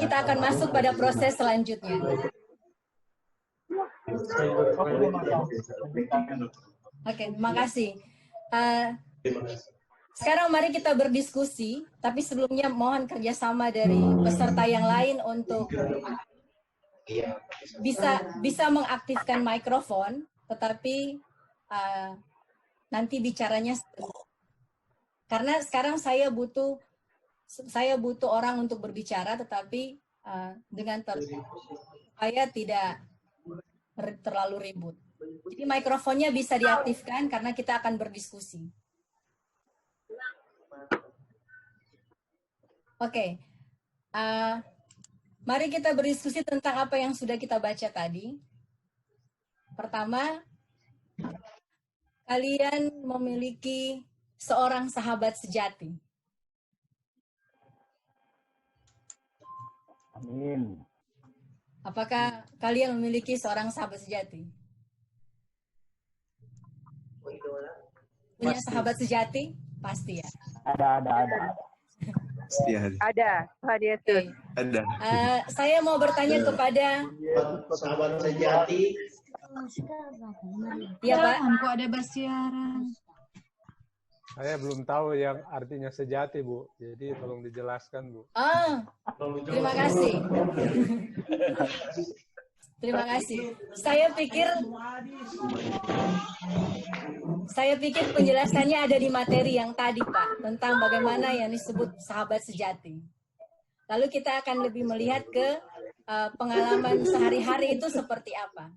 kita akan masuk pada proses selanjutnya. Oke, terima kasih. Sekarang mari kita berdiskusi, tapi sebelumnya mohon kerjasama dari peserta yang lain untuk bisa mengaktifkan mikrofon, tetapi nanti bicaranya karena sekarang saya butuh orang untuk berbicara, tetapi dengan supaya tidak terlalu ribut. Jadi mikrofonnya bisa diaktifkan karena kita akan berdiskusi. Oke, mari kita berdiskusi tentang apa yang sudah kita baca tadi. Pertama, kalian memiliki seorang sahabat sejati. Amin. Apakah kalian memiliki seorang sahabat sejati? Punya sahabat sejati? Pasti ya. Ada. Pasti ada. Ada, Tuhan Yesus. Ada. Saya mau bertanya kepada sahabat sejati. ya Pak. Kok ada bersiaran? Saya belum tahu yang artinya sejati, Bu. Jadi tolong dijelaskan, Bu. Terima kasih. Terima kasih. Saya pikir penjelasannya ada di materi yang tadi, Pak, tentang bagaimana yang disebut sahabat sejati. Lalu kita akan lebih melihat ke pengalaman sehari-hari itu seperti apa.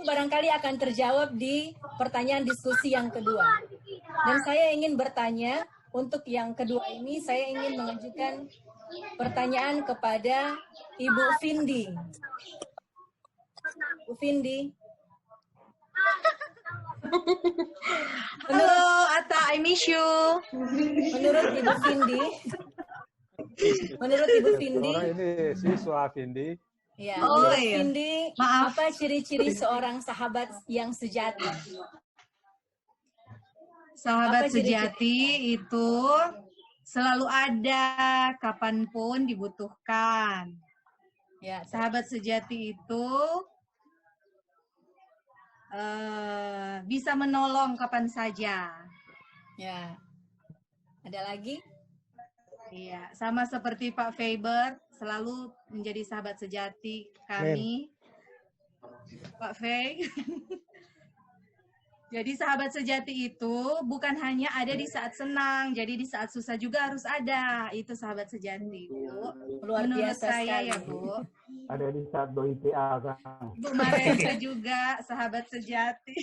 Barangkali akan terjawab di pertanyaan diskusi yang kedua. Dan saya ingin bertanya, untuk yang kedua ini saya ingin mengajukan pertanyaan kepada Ibu Vindi. Bu Vindi. Halo, Atta, I miss you. Menurut Ibu Vindi, Orang ini siswa Vindi. ya, Oh, menurut iya. Vindi, Maaf. apa ciri-ciri seorang sahabat yang sejati? Sahabat Apa ciri-ciri? sejati itu selalu ada kapanpun dibutuhkan. Ya, Sahabat sejati itu bisa menolong kapan saja. ya. Ada lagi? Iya, sama seperti Pak Faber, selalu menjadi sahabat sejati kami. Pak Fei. Jadi sahabat sejati itu bukan hanya ada di saat senang, jadi di saat susah juga harus ada. Itu sahabat sejati, Bu. Luar Menurut biasa saya sekali. ya, Bu. Ada di saat doi PA, Kang. Bu Maresa juga sahabat sejati.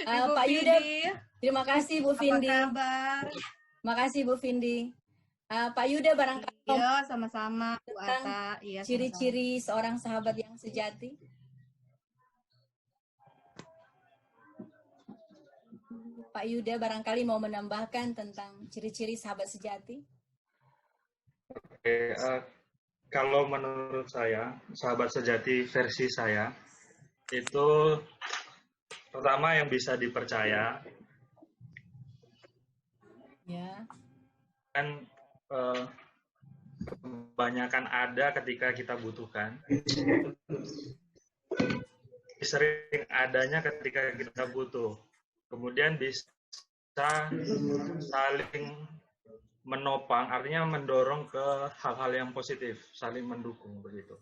Ibu Pak Yuda, Vindi, terima kasih Bu Vindi. apa kabar? Terima kasih Bu Vindi. Pak Yuda barangkali Iya, sama-sama Bu tentang Ata. Iya, sama-sama. ciri-ciri seorang sahabat yang sejati. Pak Yuda barangkali mau menambahkan tentang ciri-ciri sahabat sejati. Oke, kalau menurut saya, sahabat sejati versi saya, itu pertama yang bisa dipercaya, Ya. kan kebanyakan ada ketika kita butuhkan. Sering adanya ketika kita butuh. Kemudian bisa saling menopang, artinya mendorong ke hal-hal yang positif, saling mendukung begitu.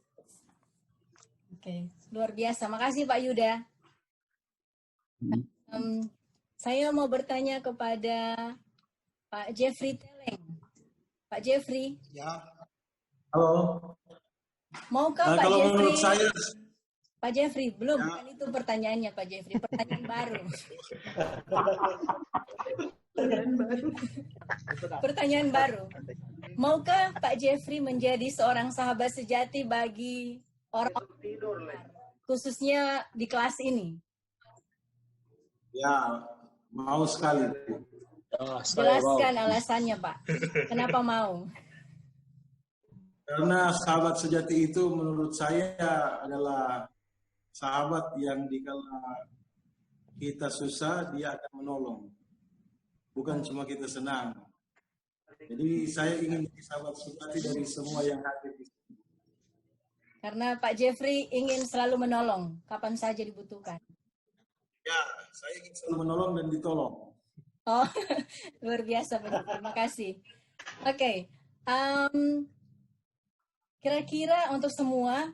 Oke, luar biasa. Makasih Pak Yuda. Saya mau bertanya kepada Pak Jeffrey Teleng. Pak Jeffrey. Ya. Halo. Maukah Pak Kalau Jeffrey? menurut saya, Pak Jeffrey, belum, Ya. bukan itu pertanyaannya Pak Jeffrey, pertanyaan baru. Pertanyaan baru. Maukah Pak Jeffrey menjadi seorang sahabat sejati bagi orang khususnya di kelas ini? ya mau sekali. Jelaskan alasannya Pak. Kenapa mau? Karena sahabat sejati itu menurut saya adalah sahabat yang dikala kita susah, dia akan menolong. Bukan cuma kita senang. Jadi saya ingin jadi sahabat sejati dari semua yang hadir di sini. Karena Pak Jeffrey ingin selalu menolong kapan saja dibutuhkan. Ya, saya ingin selalu menolong dan ditolong. Oh, luar biasa Pak Jeffrey. Terima kasih. Oke, kira-kira untuk semua,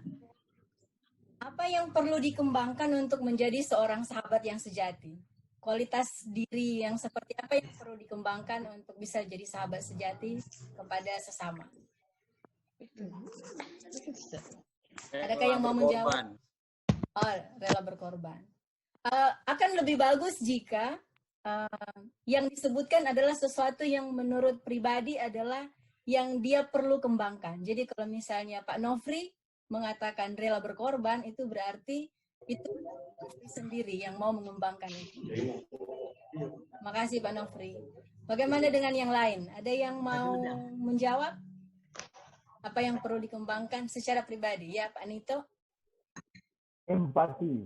apa yang perlu dikembangkan untuk menjadi seorang sahabat yang sejati? Kualitas diri yang seperti apa yang perlu dikembangkan untuk bisa jadi sahabat sejati kepada sesama? Adakah yang mau menjawab? Oh, rela berkorban. Akan lebih bagus jika yang disebutkan adalah sesuatu yang menurut pribadi adalah yang dia perlu kembangkan. Jadi kalau misalnya Pak Nofri mengatakan rela berkorban, itu berarti itu sendiri yang mau mengembangkan itu. Makasih Pak Nofri. Bagaimana dengan yang lain? Ada yang mau menjawab? Apa yang perlu dikembangkan secara pribadi? Ya Pak Nito? Empati.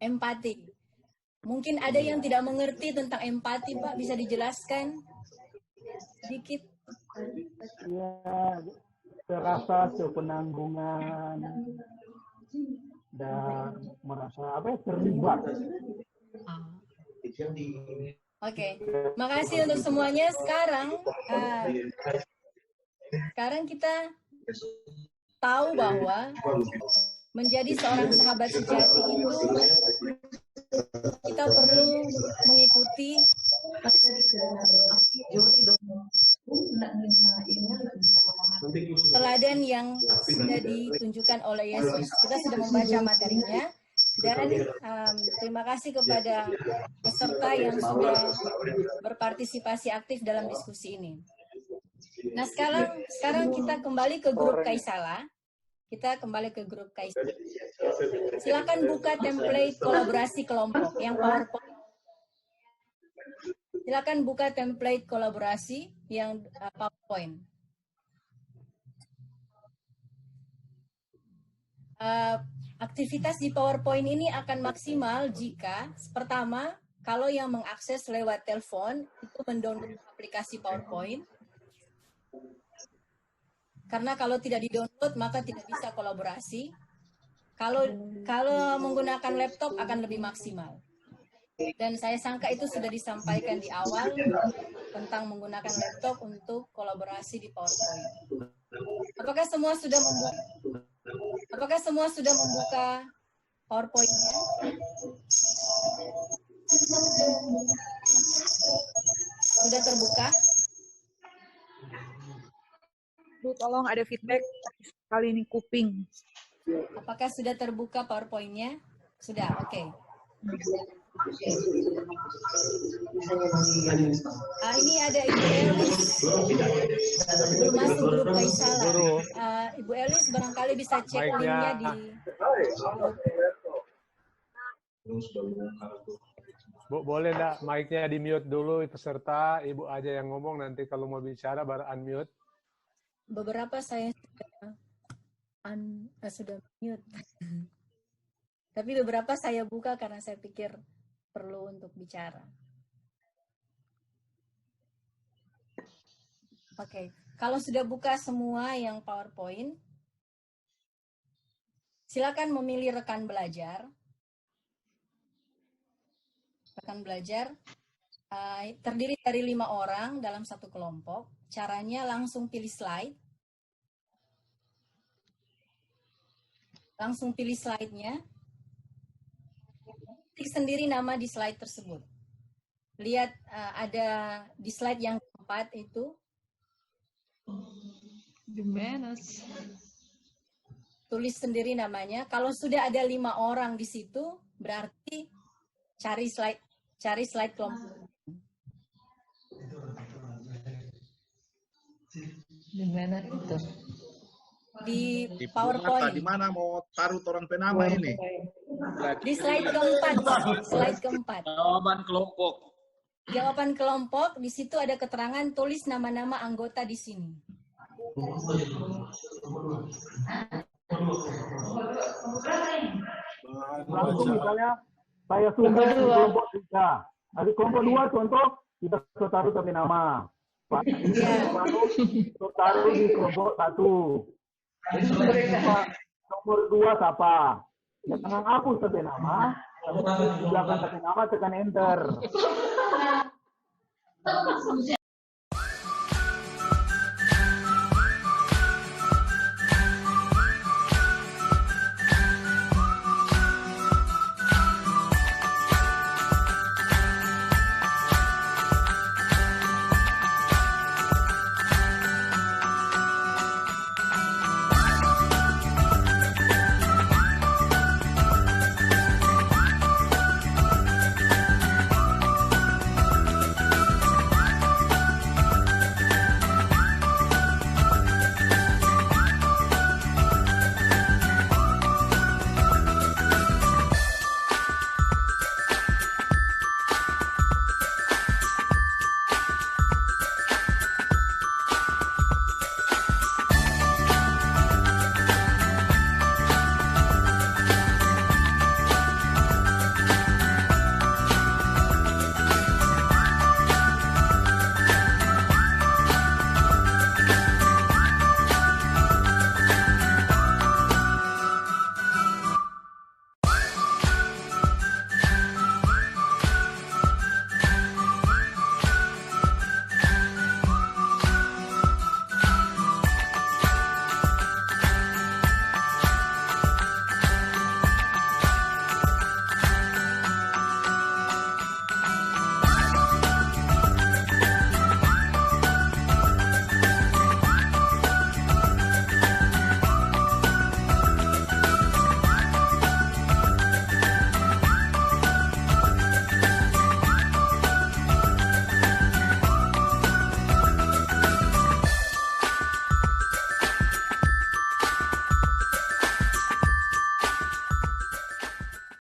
Empati. Mungkin ada yang tidak mengerti tentang empati, Pak. Bisa dijelaskan sedikit? Ya, terasa sepenanggungan dan merasa terlibat. Oke, makasih untuk semuanya. Sekarang kita tahu bahwa menjadi seorang sahabat sejati itu kita perlu mengikuti teladan yang sudah ditunjukkan oleh Yesus. Kita sudah membaca materinya dan terima kasih kepada peserta yang sudah berpartisipasi aktif dalam diskusi ini. Nah, sekarang kita kembali ke grup Kaisala. Silakan buka template kolaborasi kelompok yang PowerPoint. Silakan buka template kolaborasi yang PowerPoint. Aktivitas di PowerPoint ini akan maksimal jika pertama, kalau yang mengakses lewat telepon itu mendownload aplikasi PowerPoint. Karena kalau tidak di-download maka tidak bisa kolaborasi. Kalau menggunakan laptop akan lebih maksimal. Dan saya sangka itu sudah disampaikan di awal tentang menggunakan laptop untuk kolaborasi di PowerPoint. Apakah semua sudah membuka PowerPoint-nya? Sudah terbuka? Bu, tolong ada feedback kali ini kuping. Apakah sudah terbuka PowerPoint-nya? Sudah, oke. Ini ada Ibu Elis. Belum masuk grup Kaisala. Ibu Elis barangkali bisa cek linknya di... Bu, boleh enggak mic-nya di-mute dulu peserta, Ibu aja yang ngomong, nanti kalau mau bicara baru unmute. Beberapa saya sudah mute. Tapi beberapa saya buka karena saya pikir perlu untuk bicara. Oke, kalau sudah buka semua yang PowerPoint, silakan memilih rekan belajar. Rekan belajar terdiri dari 5 orang dalam satu kelompok. Caranya langsung pilih slide. Langsung pilih slide-nya. Ketik sendiri nama di slide tersebut. Lihat ada di slide yang keempat itu. Tulis sendiri namanya. Kalau sudah ada 5 orang di situ, berarti cari slide kelompok. Di mana itu? Di PowerPoint. Di mana mau taruh orang penama ini? Di slide keempat. Slide keempat. Jawaban kelompok. Jawaban kelompok, di situ ada keterangan tulis nama-nama anggota di sini. Langsung misalnya saya sumbang di kelompok 3. Di kelompok 2 contoh kita taruh tapi nama. Itu taruh di kelompok 1. Jadi nomor 2 siapa? Jangan hapus tapi nama. Di belakang tapi nama tekan enter.